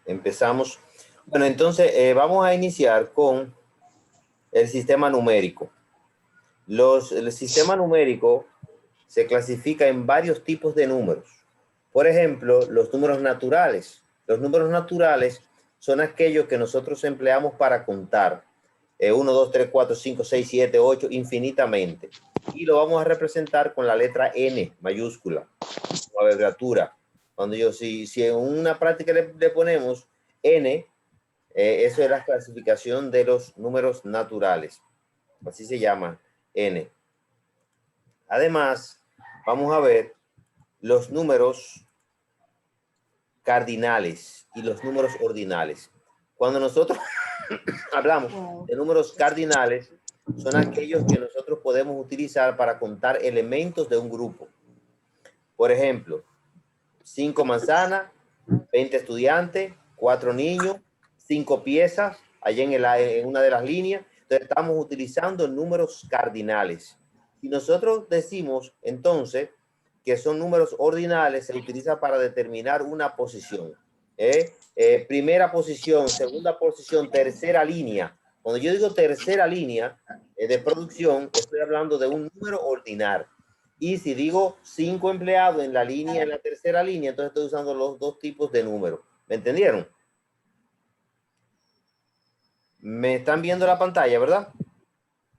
Empezamos. Bueno, entonces vamos a iniciar con el sistema numérico. El sistema numérico se clasifica en varios tipos de números. Por ejemplo, los números naturales. Los números naturales son aquellos que nosotros empleamos para contar. 1, 2, 3, 4, 5, 6, 7, 8, infinitamente. Y lo vamos a representar con la letra N mayúscula, o abreviatura. Cuando si en una práctica le ponemos N, eso es la clasificación de los números naturales. Así se llama, N. Además, vamos a ver los números cardinales y los números ordinales. Cuando nosotros hablamos de números cardinales, son aquellos que nosotros podemos utilizar para contar elementos de un grupo. Por ejemplo, 5 manzanas, 20 estudiantes, 4 niños, 5 piezas, allá en una de las líneas. Entonces estamos utilizando números cardinales. Si nosotros decimos entonces que son números ordinales, se utiliza para determinar una posición. Primera posición, segunda posición, tercera línea. Cuando yo digo tercera línea de producción, estoy hablando de un número ordinal. Y si digo 5 empleados en la línea, en la tercera línea, entonces estoy usando los dos tipos de números. ¿Me entendieron? Me están viendo la pantalla, ¿verdad?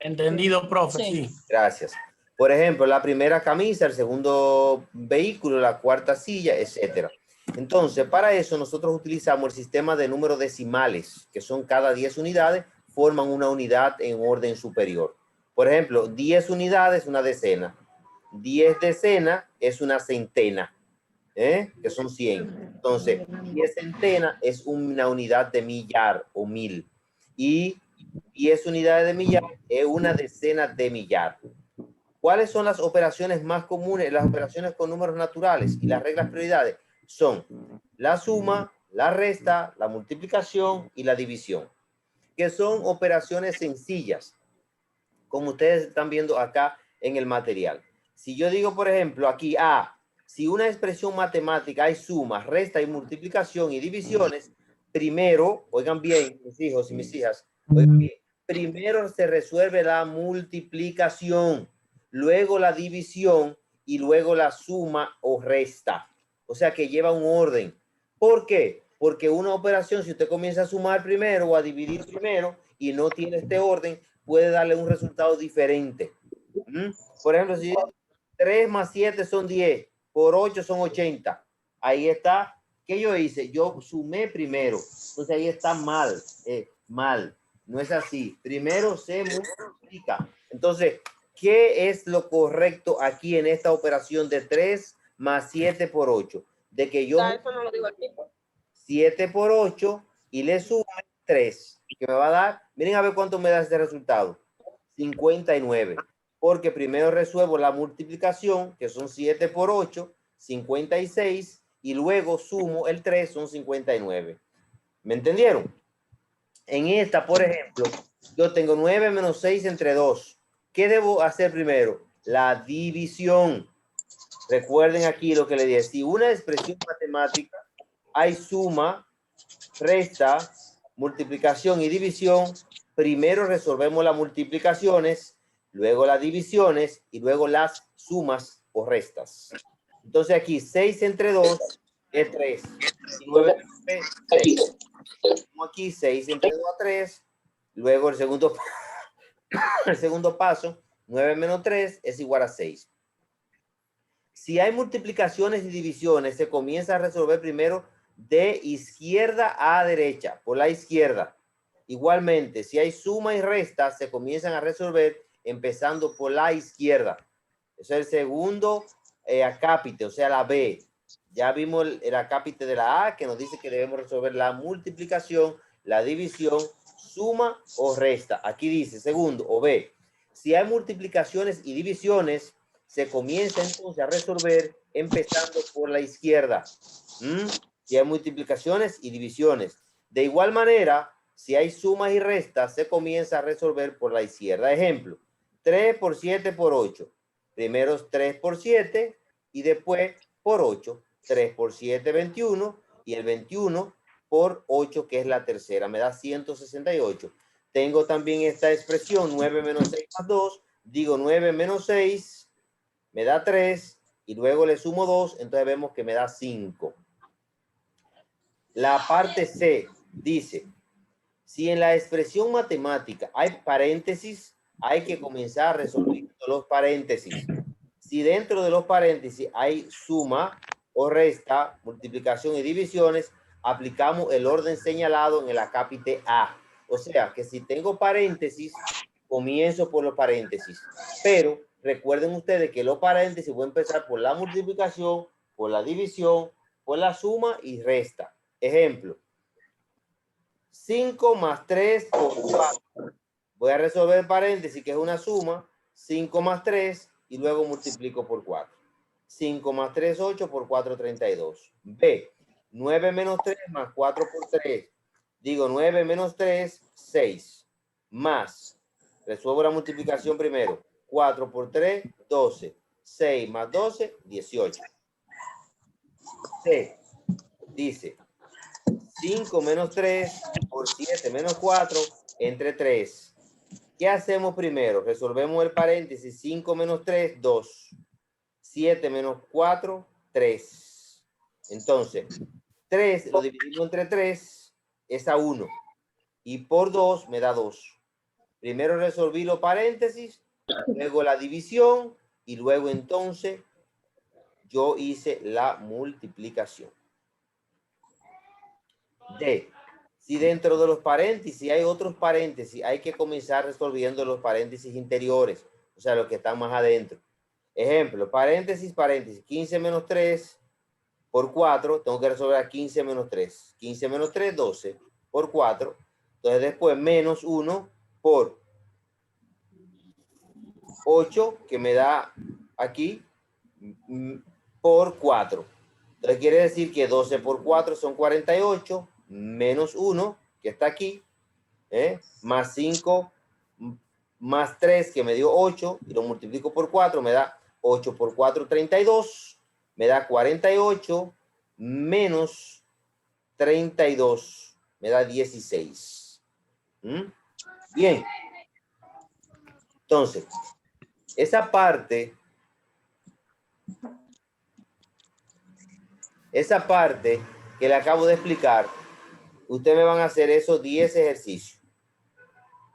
Entendido, profe, sí. Gracias. Por ejemplo, la primera camisa, el segundo vehículo, la cuarta silla, etcétera. Entonces, para eso nosotros utilizamos el sistema de números decimales, que son cada 10 unidades, forman una unidad en orden superior. Por ejemplo, 10 unidades, una decena. 10 decenas es una centena, que son 100. Entonces, 10 centenas es una unidad de millar o mil. Y 10 unidades de millar es una decena de millar. ¿Cuáles son las operaciones más comunes? Las operaciones con números naturales y las reglas prioridades son la suma, la resta, la multiplicación y la división, que son operaciones sencillas, como ustedes están viendo acá en el material. Si yo digo, por ejemplo, aquí si una expresión matemática hay suma, resta y multiplicación y divisiones, primero, oigan bien, mis hijos y mis hijas, oigan bien, primero se resuelve la multiplicación, luego la división y luego la suma o resta. O sea que lleva un orden. ¿Por qué? Porque una operación, si usted comienza a sumar primero o a dividir primero y no tiene este orden, puede darle un resultado diferente. Por ejemplo, si 3 más 7 son 10, por 8 son 80. Ahí está. ¿Qué yo hice? Yo sumé primero. Entonces ahí está mal. Mal. No es así. Primero se multiplica. Entonces, ¿qué es lo correcto aquí en esta operación de 3 más 7 por 8? De que yo 7 por 8 y le sume 3, que me va a dar, miren a ver cuánto me da este resultado, 59, porque primero resuelvo la multiplicación, que son 7 por 8, 56, y luego sumo el 3, son 59. ¿Me entendieron? En esta, por ejemplo, yo tengo 9 menos 6 entre 2. ¿Qué debo hacer primero? La división. Recuerden aquí lo que le dije. Si una expresión matemática hay suma, resta, multiplicación y división, primero resolvemos las multiplicaciones, luego las divisiones y luego las sumas o restas. Entonces aquí 6 entre 2 es 3. Y 9 entre 3, 6. Aquí 6 entre 2 a 3. Luego el segundo paso, 9 menos 3 es igual a 6. Si hay multiplicaciones y divisiones, se comienza a resolver primero de izquierda a derecha, por la izquierda. Igualmente, si hay suma y resta, se comienzan a resolver empezando por la izquierda. Ese es el segundo acápite, o sea, la B. Ya vimos el acápite de la A, que nos dice que debemos resolver la multiplicación, la división, suma o resta. Aquí dice, segundo, o B. Si hay multiplicaciones y divisiones, se comienza entonces a resolver empezando por la izquierda. Si hay multiplicaciones y divisiones. De igual manera, si hay sumas y restas, se comienza a resolver por la izquierda. Ejemplo, 3 por 7 por 8. Primero es 3 por 7 y después por 8. 3 por 7, 21. Y el 21 por 8, que es la tercera. Me da 168. Tengo también esta expresión, 9 menos 6 más 2. Digo 9 menos 6, me da 3. Y luego le sumo 2, entonces vemos que me da 5. La parte C dice, si en la expresión matemática hay paréntesis, hay que comenzar resolviendo los paréntesis. Si dentro de los paréntesis hay suma o resta, multiplicación y divisiones, aplicamos el orden señalado en el acápite A. O sea, que si tengo paréntesis, comienzo por los paréntesis. Pero recuerden ustedes que los paréntesis voy a empezar por la multiplicación, por la división, por la suma y resta. Ejemplo, 5 más 3 por 4. Voy a resolver el paréntesis, que es una suma, 5 más 3, y luego multiplico por 4. 5 más 3, 8, por 4, 32. B, 9 menos 3 más 4 por 3. Digo 9 menos 3, 6. Más, resuelvo la multiplicación primero. 4 por 3, 12. 6 más 12, 18. C, dice 5 menos 3 por 7 menos 4 entre 3. ¿Qué hacemos primero? Resolvemos el paréntesis. 5 menos 3, 2. 7 menos 4, 3. Entonces, 3 lo dividimos entre 3, es a 1. Y por 2 me da 2. Primero resolví los paréntesis, luego la división, y luego entonces yo hice la multiplicación. D. Si dentro de los paréntesis hay otros paréntesis, hay que comenzar resolviendo los paréntesis interiores, o sea, los que están más adentro. Ejemplo, paréntesis, paréntesis, 15 menos 3 por 4, tengo que resolver a 15 menos 3. 15 menos 3, 12 por 4. Entonces después menos 1 por 8, que me da aquí, por 4. Entonces quiere decir que 12 por 4 son 48, menos 1, que está aquí, más 5, más 3, que me dio 8, y lo multiplico por 4, me da 8 por 4, 32, me da 48, menos 32, me da 16. Bien. Entonces, esa parte que le acabo de explicar, ustedes me van a hacer esos 10 ejercicios.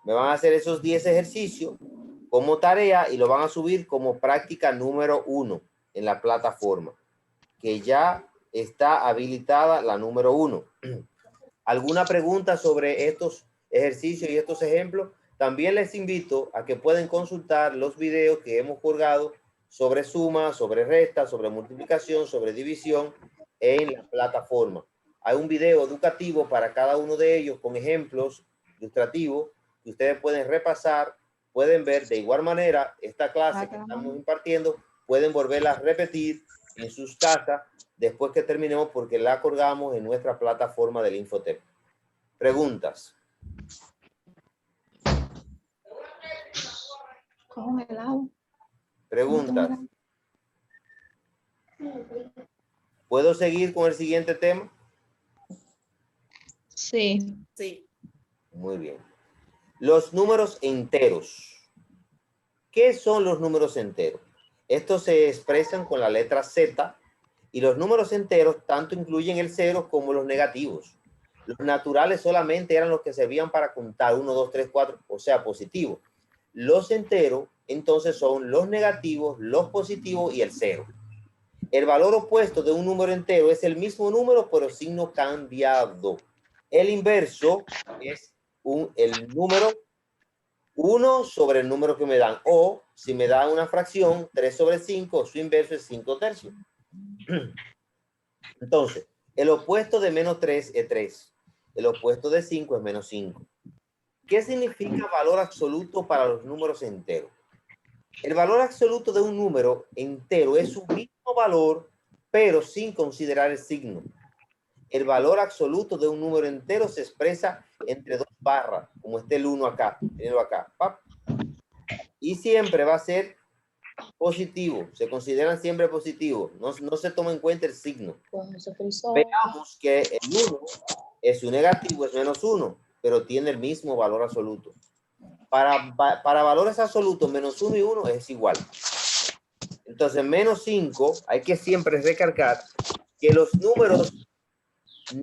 Me van a hacer esos 10 ejercicios como tarea y lo van a subir como práctica número 1 en la plataforma, que ya está habilitada la número 1. ¿Alguna pregunta sobre estos ejercicios y estos ejemplos? También les invito a que pueden consultar los videos que hemos colgado sobre suma, sobre resta, sobre multiplicación, sobre división en la plataforma. Hay un video educativo para cada uno de ellos con ejemplos ilustrativos que ustedes pueden repasar, pueden ver. De igual manera, esta clase que estamos impartiendo, pueden volverla a repetir en sus casas después que terminemos, porque la colgamos en nuestra plataforma del Infotep. Preguntas. Preguntas. ¿Puedo seguir con el siguiente tema? Sí. Sí. Muy bien. Los números enteros. ¿Qué son los números enteros? Estos se expresan con la letra Z, y los números enteros tanto incluyen el cero como los negativos. Los naturales solamente eran los que servían para contar 1, 2, 3, 4, o sea, positivos. Los enteros, entonces, son los negativos, los positivos y el cero. El valor opuesto de un número entero es el mismo número, pero signo cambiado. El inverso es el número 1 sobre el número que me dan. O, si me dan una fracción, 3 sobre 5, su inverso es 5 tercios. Entonces, el opuesto de menos 3 es 3. El opuesto de 5 es menos 5. ¿Qué significa valor absoluto para los números enteros? El valor absoluto de un número entero es su mismo valor, pero sin considerar el signo. El valor absoluto de un número entero se expresa entre dos barras, como este el 1 acá, el acá. ¡Pap! Y siempre va a ser positivo, se consideran siempre positivos, no se toma en cuenta el signo. Veamos que el 1 Es un negativo, es menos 1, pero tiene el mismo valor absoluto. Para valores absolutos, menos 1 y 1 es igual. Entonces, menos 5, hay que siempre recalcar que los números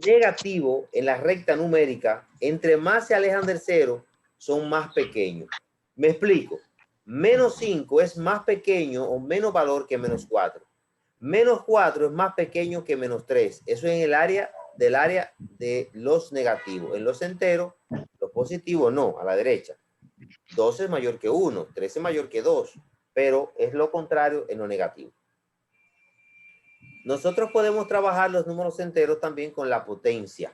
negativos en la recta numérica, entre más se alejan del 0, son más pequeños. Me explico. Menos 5 es más pequeño o menos valor que menos 4. Menos 4 es más pequeño que menos 3. Eso es en el área de los negativos. En los enteros, los positivos no, a la derecha. 2 es mayor que 1, 3 es mayor que 2, pero es lo contrario en lo negativo. Nosotros podemos trabajar los números enteros también con la potencia.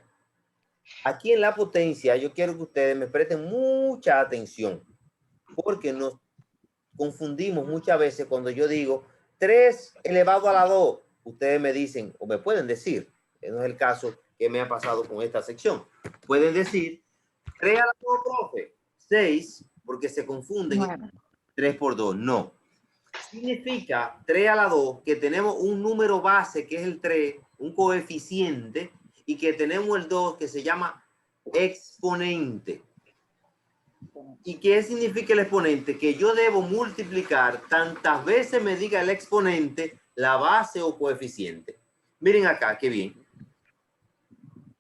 Aquí en la potencia yo quiero que ustedes me presten mucha atención, porque nos confundimos muchas veces cuando yo digo 3 elevado a la 2. Ustedes me dicen, o me pueden decir, que no es el caso que me ha pasado con esta sección. Pueden decir 3 a la 2, profe, 6, porque se confunden. Bueno. 3 por 2, no. Significa 3 a la 2 que tenemos un número base que es el 3, un coeficiente, y que tenemos el 2 que se llama exponente. ¿Y qué significa el exponente? Que yo debo multiplicar tantas veces me diga el exponente, la base o coeficiente. Miren acá, qué bien.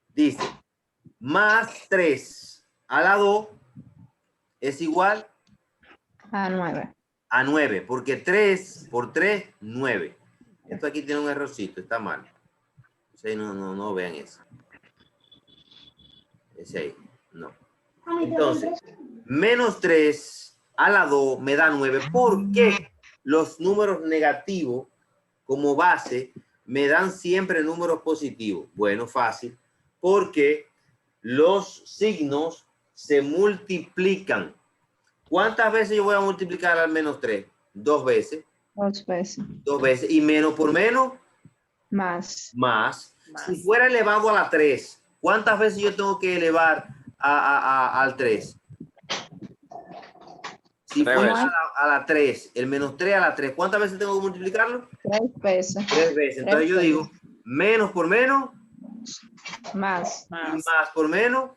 Dice, más 3 a la 2 es igual a 9. A 9, porque 3 por 3, 9. Esto aquí tiene un errorcito, está mal. Entonces, no vean eso. Ese ahí, no. Entonces, menos 3 a la 2 me da 9. ¿Por qué los números negativos como base me dan siempre números positivos? Bueno, fácil. Porque los signos se multiplican. ¿Cuántas veces yo voy a multiplicar al menos 3? 2 veces. 2 veces. 2 veces. ¿Y menos por menos? Más. Más. Si fuera elevado a la 3, ¿cuántas veces yo tengo que elevar al 3? Si fuera a la 3, el menos 3 a la 3, ¿cuántas veces tengo que multiplicarlo? 3 veces. 3 veces. Entonces yo digo, menos por menos. Más. Y más por menos.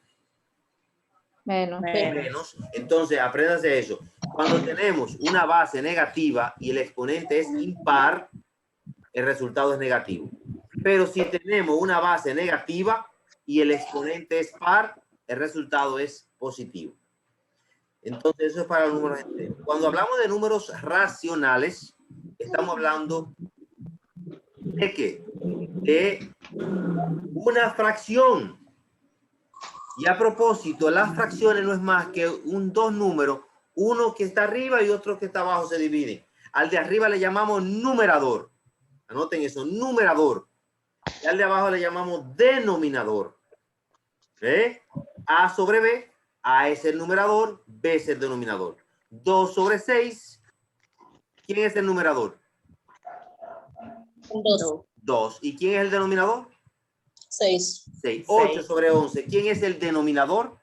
Menos. Menos. Entonces, apréndase eso. Cuando tenemos una base negativa y el exponente es impar, el resultado es negativo. Pero si tenemos una base negativa y el exponente es par, el resultado es positivo. Entonces, eso es para los números enteros. Cuando hablamos de números racionales, estamos hablando de ¿qué? De una fracción. Y a propósito, las fracciones no es más que dos números, uno que está arriba y otro que está abajo se dividen. Al de arriba le llamamos numerador. Anoten eso, numerador. Y al de abajo le llamamos denominador. A sobre B, A es el numerador, B es el denominador. 2 sobre 6, ¿quién es el numerador? 2. 2. ¿Y quién es el denominador? 6. 6. 8 sobre 11. ¿Quién es el denominador?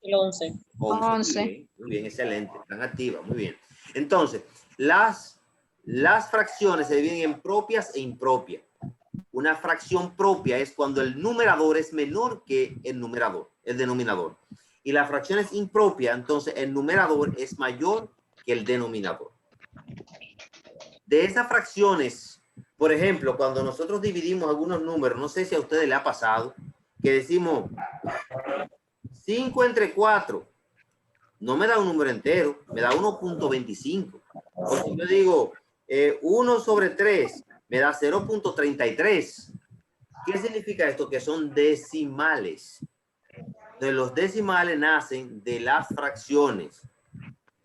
El 11. 11. Muy bien, excelente. Están activas, muy bien. Entonces, las fracciones se dividen en propias e impropias. Una fracción propia es cuando el numerador es menor que el denominador. Y la fracción es impropia, entonces el numerador es mayor que el denominador. De esas fracciones, por ejemplo, cuando nosotros dividimos algunos números, no sé si a ustedes les ha pasado, que decimos 5 entre 4, no me da un número entero, me da 1.25. O si yo digo 1 sobre 3, me da 0.33. ¿Qué significa esto? Que son decimales. Entonces, los decimales nacen de las fracciones.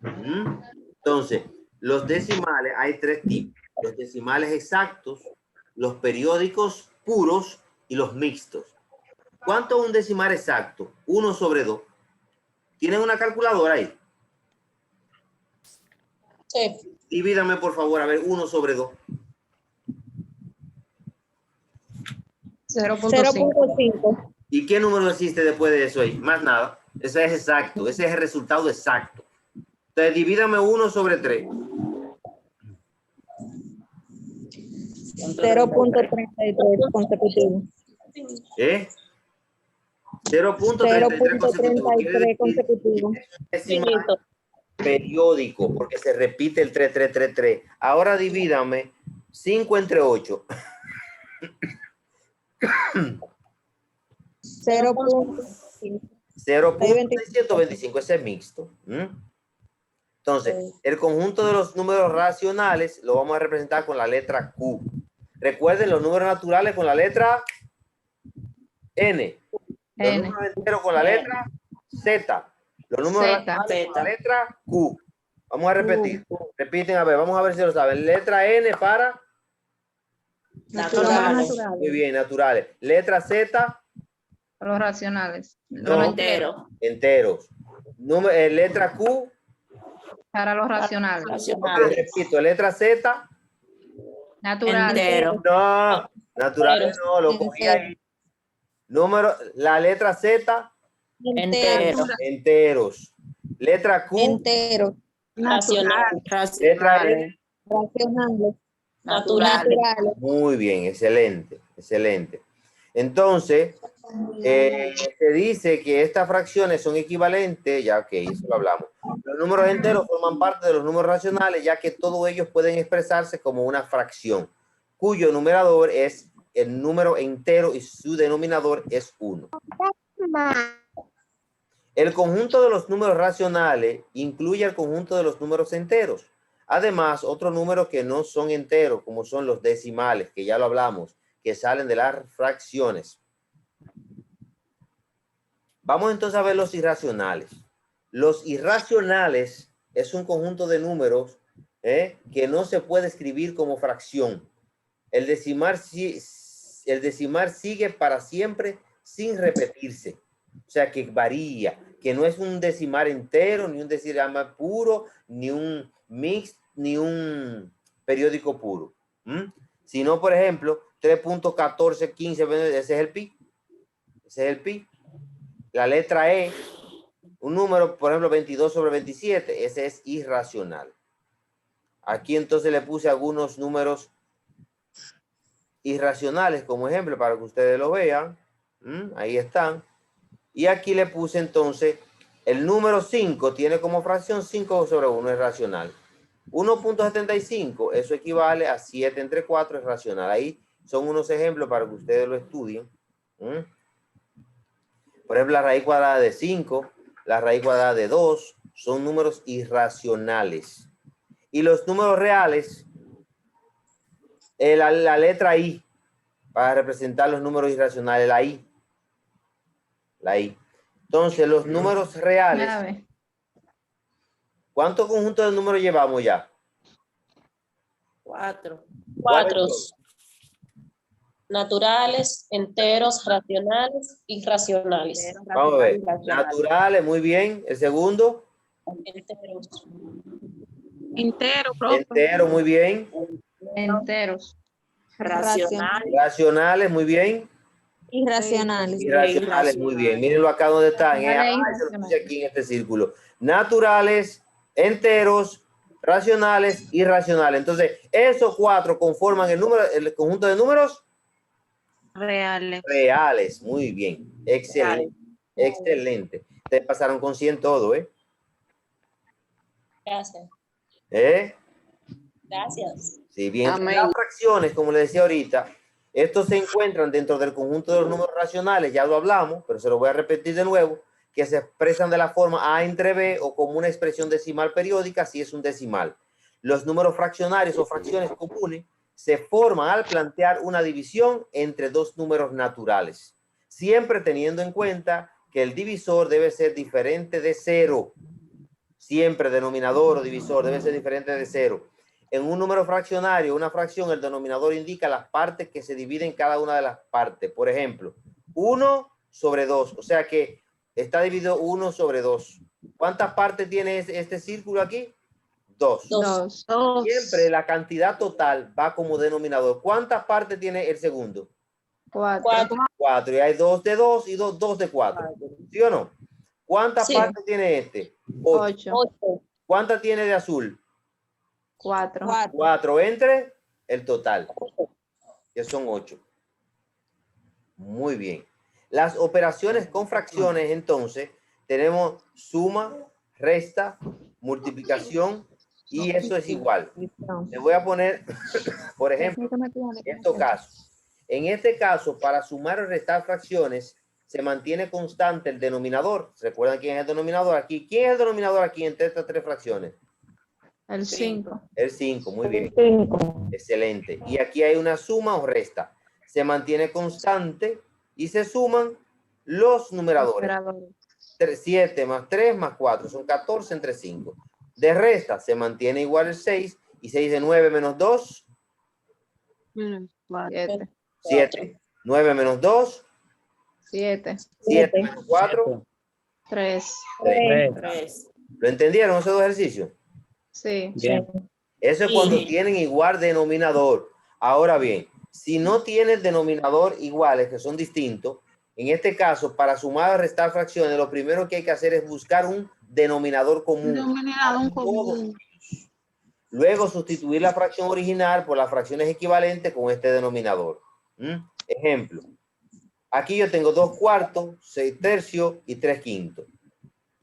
Entonces, los decimales, hay 3 tipos. Los decimales exactos, los periódicos puros y los mixtos. ¿Cuánto es un decimal exacto? 1 sobre 2. ¿Tienen una calculadora ahí? Sí. Divídame, por favor, a ver, 1 sobre 2. 0.5. ¿Y qué número existe después de eso ahí? Más nada. Ese es exacto. Ese es el resultado exacto. Entonces, divídame 1 sobre 3. 0.33 consecutivo. ¿Eh? 0.33 consecutivo. Quiere 0.33 decir consecutivo. decimal Finito. periódico, porque se repite el 3333. Ahora divídame 5 entre 8. 0.625, ese es mixto. Entonces, el conjunto de los números racionales lo vamos a representar con la letra Q. Recuerden los números naturales con la letra N. Los N. números enteros con la letra Z. Los números Z. racionales con la letra Q. Vamos a repetir. Repiten, a ver, vamos a ver si lo saben. Letra N para... Naturales. Muy bien, naturales. Letra Z... Los racionales. No, Los enteros. enteros. Letra Q... Para los racionales. Ok, repito, letra Z... Naturales. No, naturales no, lo cogí ahí. La letra Z... Enteros. Letra Q... Enteros. Racional. Letra N... Racionales. Naturales. Muy bien, excelente, excelente. Entonces, se dice que estas fracciones son equivalentes, ya que eso lo hablamos. Los números enteros forman parte de los números racionales, ya que todos ellos pueden expresarse como una fracción, cuyo numerador es el número entero y su denominador es 1. El conjunto de los números racionales incluye el conjunto de los números enteros. Además, otros números que no son enteros, como son los decimales, que ya lo hablamos, que salen de las fracciones. Vamos entonces a ver los irracionales. Los irracionales es un conjunto de números que no se puede escribir como fracción. El decimal sigue para siempre sin repetirse. O sea, que varía, que no es un decimal entero, ni un decimal puro, ni un mix, ni un periódico puro. Sino, por ejemplo, 3.1415, ese es el pi. Ese es el pi. La letra E, un número, por ejemplo, 22 sobre 27, ese es irracional. Aquí entonces le puse algunos números irracionales como ejemplo para que ustedes lo vean. Ahí están. Y aquí le puse entonces el número 5, tiene como fracción 5 sobre 1, es racional. 1.75, eso equivale a 7 entre 4, es racional. Ahí son unos ejemplos para que ustedes lo estudien. Por ejemplo, la raíz cuadrada de 5, la raíz cuadrada de 2, son números irracionales. Y los números reales, la letra I, para representar los números irracionales, la I. La I. Entonces, los números reales. ¿Cuántos conjuntos de números llevamos ya? 4. Naturales, enteros, racionales, irracionales. Vamos a ver. Naturales, muy bien. El segundo. Enteros. Entero, muy bien. Enteros. Racionales, muy bien. Irracionales. Irracionales, muy bien. Mírenlo acá donde están. Racionales, Se lo puse aquí en este círculo. Naturales, enteros, racionales, irracionales. Entonces, esos 4 conforman el conjunto de números reales. Muy bien. Excelente. Excelente. Ustedes pasaron con 100 todo, ¿eh? Gracias. Gracias. Sí, bien. Las fracciones, como les decía ahorita, estos se encuentran dentro del conjunto de los números racionales, ya lo hablamos, pero se lo voy a repetir de nuevo, que se expresan de la forma A entre B o como una expresión decimal periódica si es un decimal. Los números fraccionarios o fracciones comunes se forman al plantear una división entre dos números naturales, siempre teniendo en cuenta que el divisor debe ser diferente de 0. Siempre denominador o divisor debe ser diferente de 0. En un número fraccionario, una fracción, el denominador indica las partes que se dividen cada una de las partes. Por ejemplo, 1 sobre 2. O sea que está dividido 1 sobre 2. ¿Cuántas partes tiene este círculo aquí? 2. Siempre la cantidad total va como denominador. ¿Cuántas partes tiene el segundo? 4. 4. Y hay 2 de 2 y 2 de 4. ¿Sí o no? ¿Cuántas partes tiene este? 8. ¿Cuántas tiene de azul? 4. 4 entre el total, que son 8. Muy bien. Las operaciones con fracciones, entonces, tenemos suma, resta, multiplicación y eso es igual. Le voy a poner, por ejemplo, estos casos. En este caso, para sumar o restar fracciones, se mantiene constante el denominador. ¿Recuerdan quién es el denominador aquí? ¿Quién es el denominador aquí entre estas tres fracciones? El 5. El 5, muy bien. Excelente. Y aquí hay una suma o resta. Se mantiene constante y se suman los numeradores. 7 más 3 más 4 son 14 entre 5. De resta se mantiene igual el 6 y 6 de 9 menos 2. 7. 7. 9 menos 2. 7. 7 menos 4. 3. 3. ¿Lo entendieron esos dos ejercicios? Sí. Bien. Eso es cuando Sí. tienen igual denominador. Ahora bien, si no tienen denominador iguales, que son distintos, en este caso, para sumar o restar fracciones, lo primero que hay que hacer es buscar un denominador común. Luego sustituir la fracción original por las fracciones equivalentes con este denominador. Ejemplo. Aquí yo tengo 2 cuartos, 6 tercios y 3 quintos.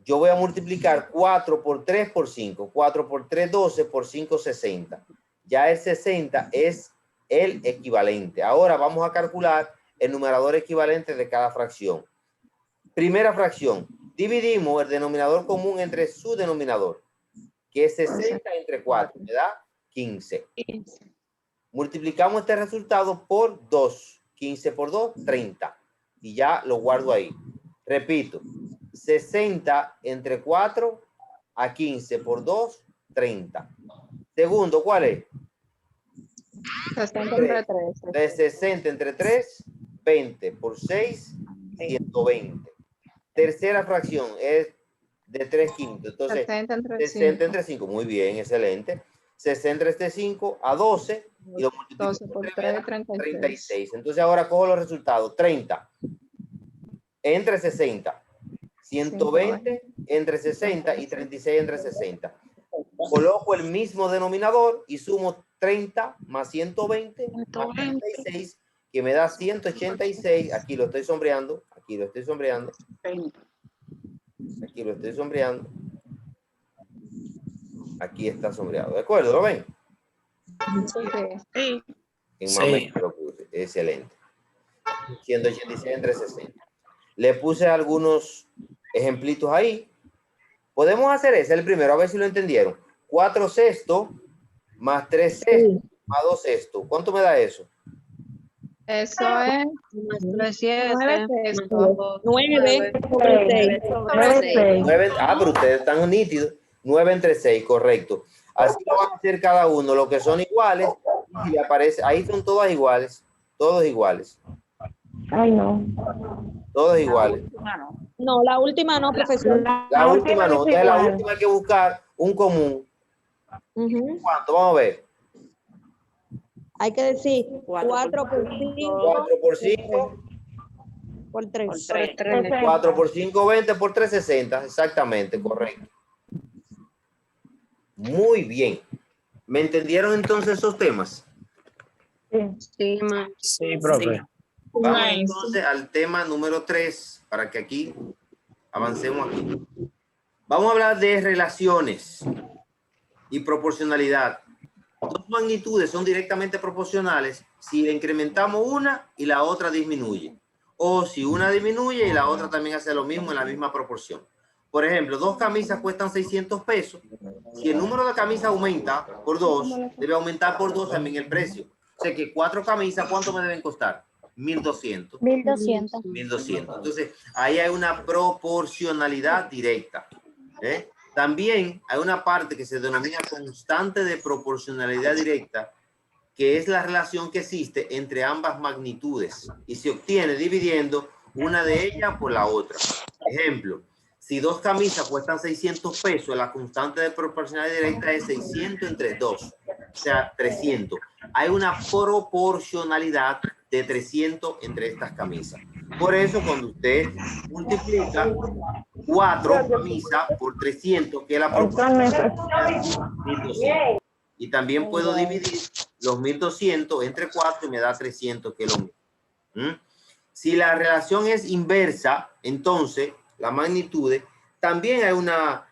Yo voy a multiplicar 4 por 3 por 5. 4 por 3, 12, por 5, 60. Ya el 60 es el equivalente. Ahora vamos a calcular el numerador equivalente de cada fracción. Primera fracción. Dividimos el denominador común entre su denominador, que es 60 entre 4, me da 15. Multiplicamos este resultado por 2. 15 por 2, 30. Y ya lo guardo ahí. Repito, 60 entre 4 a 15 por 2, 30. Segundo, ¿cuál es? 60 entre 3. De 60 entre 3, 20 por 6, 120. Tercera fracción es de 3 quintos. Entonces, 60 entre 60 5. entre 5. Muy bien, excelente. 60 entre 5 a 12 y lo multiplico 12 por 3, 36. 36. Entonces ahora cojo los resultados. 30 entre 60. 120 entre 60 y 36 entre 60. Coloco el mismo denominador y sumo 30 más 120 más 36, que me da 186. Aquí lo estoy sombreando. Aquí lo estoy sombreando. Aquí lo estoy sombreando. Aquí está sombreado. ¿De acuerdo? ¿Lo ven? Sí. En Sí. momento lo puse. Excelente. 186 entre 60. Le puse algunos ejemplitos ahí. Podemos hacer ese, el primero, a ver si lo entendieron. 4 sextos más 3 sextos más 2 sextos. ¿Cuánto me da eso? Eso es 9 sextos. 9 sobre 6. Sobre 6. 9, pero ustedes están nítidos. 9 entre 6, correcto. Así lo van a hacer cada uno, lo que son iguales. Y aparece, ahí son todas iguales. Todos iguales. Ay, no. Todos iguales. No, la última no, profesor. La última no. Entonces la igual. última hay que buscar un común. ¿Cuánto? Vamos a ver. Hay que decir 4 por 5 4 por 5. por 3. 4 por 5, 20 por 3, 60. Exactamente, correcto. Muy bien. ¿Me entendieron entonces esos temas? Sí. Sí, profe. Vamos entonces al tema número 3, para que aquí avancemos aquí. Vamos a hablar de relaciones y proporcionalidad. Dos magnitudes son directamente proporcionales si incrementamos una y la otra disminuye. O si una disminuye y la otra también hace lo mismo en la misma proporción. Por ejemplo, 2 camisas cuestan 600 pesos. Si el número de camisas aumenta por 2, debe aumentar por 2 también el precio. O sea que 4 camisas, ¿cuánto me deben costar? 1200. 1200. 1200. Entonces, ahí hay una proporcionalidad directa. También hay una parte que se denomina constante de proporcionalidad directa, que es la relación que existe entre ambas magnitudes y se obtiene dividiendo una de ellas por la otra. Ejemplo, si 2 camisas cuestan 600 pesos, la constante de proporcionalidad directa es 600 entre 2, o sea, 300. Hay una proporcionalidad de 300 entre estas camisas. Por eso, cuando usted multiplica 4 camisas por 300, que es la proporcionalidad, 1200. Y también puedo dividir los 1200 entre 4 y me da 300, que es lo mismo. Si la relación es inversa, entonces la magnitud también hay una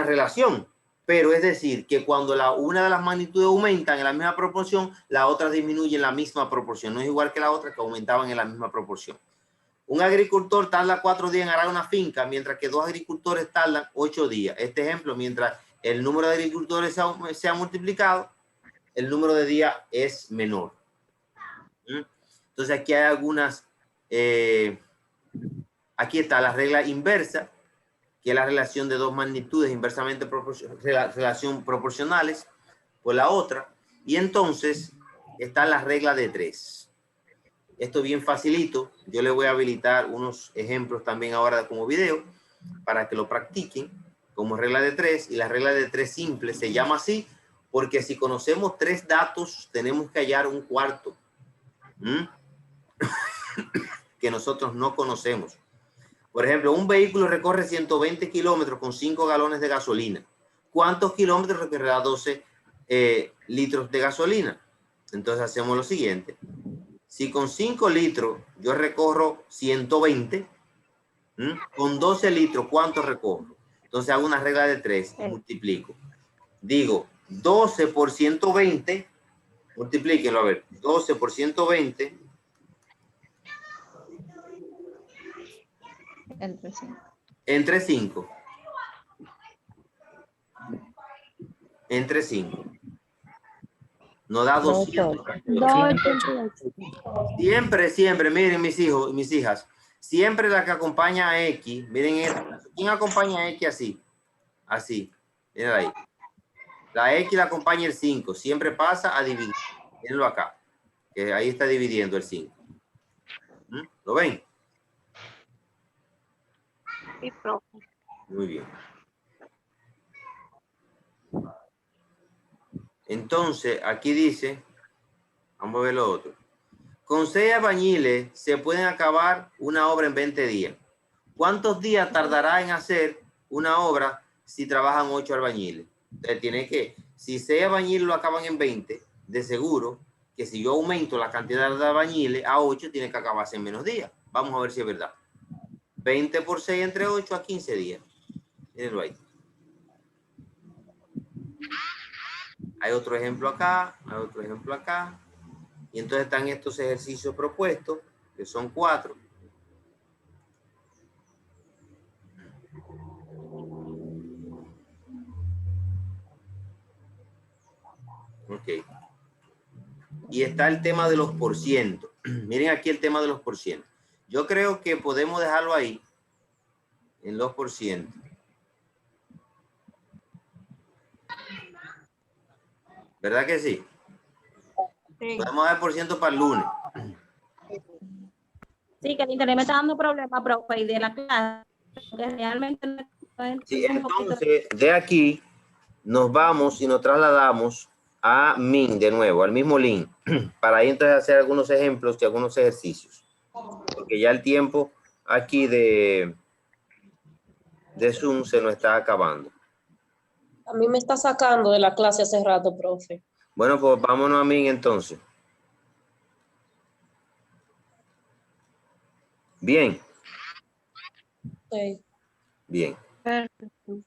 relación. Pero es decir, que cuando una de las magnitudes aumentan en la misma proporción, la otra disminuye en la misma proporción. No es igual que la otra que aumentaban en la misma proporción. Un agricultor tarda 4 días en arar una finca, mientras que 2 agricultores tardan 8 días. Este ejemplo, mientras el número de agricultores se ha multiplicado, el número de días es menor. Entonces aquí hay algunas, aquí está la regla inversa, que es la relación de dos magnitudes inversamente proporcionales por la otra. Y entonces está la regla de 3. Esto es bien facilito. Yo les voy a habilitar unos ejemplos también ahora como video para que lo practiquen como regla de 3. Y la regla de 3 simple se llama así porque si conocemos 3 datos tenemos que hallar un cuarto que nosotros no conocemos. Por ejemplo, un vehículo recorre 120 kilómetros con 5 galones de gasolina. ¿Cuántos kilómetros recorrerá 12 litros de gasolina? Entonces hacemos lo siguiente. Si con 5 litros yo recorro 120, con 12 litros, ¿cuánto recorro? Entonces hago una regla de 3 y multiplico. Digo, 12 por 120, multiplíquenlo, a ver, 12 por 120. Entre 5. Entre 5. Nos da 200. Siempre, miren mis hijos y mis hijas, siempre la que acompaña a X, miren esta. ¿Quién acompaña a X así? Así, miren ahí. La X la acompaña el 5, siempre pasa a dividir. Mírenlo acá, que ahí está dividiendo el 5. ¿Lo ven? Sí, profe. Muy bien. Entonces, aquí dice, vamos a ver lo otro. Con 6 albañiles se pueden acabar una obra en 20 días. ¿Cuántos días tardará en hacer una obra si trabajan 8 albañiles? Entonces tiene que, si 6 albañiles lo acaban en 20, de seguro que si yo aumento la cantidad de albañiles a 8, tiene que acabarse en menos días. Vamos a ver si es verdad. 20 por 6 entre 8 a 15 días. Mírenlo ahí. Hay otro ejemplo acá, hay otro ejemplo acá. Y entonces están estos ejercicios propuestos, que son 4. Ok. Y está el tema de los porcientos. Miren aquí el tema de los porcientos. Yo creo que podemos dejarlo ahí, en los porcientos. ¿Verdad que sí? Sí. Podemos dar porcientos para el lunes. Sí, que el internet me está dando problemas, profe, y de la clase, que realmente no Sí, entonces, de aquí nos vamos y nos trasladamos a Min de nuevo, al mismo link, para ahí entonces hacer algunos ejemplos y algunos ejercicios. Porque ya el tiempo aquí de Zoom se nos está acabando. A mí me está sacando de la clase hace rato, profe. Bueno, pues vámonos a Min entonces. Bien. Sí. Bien. Perfecto.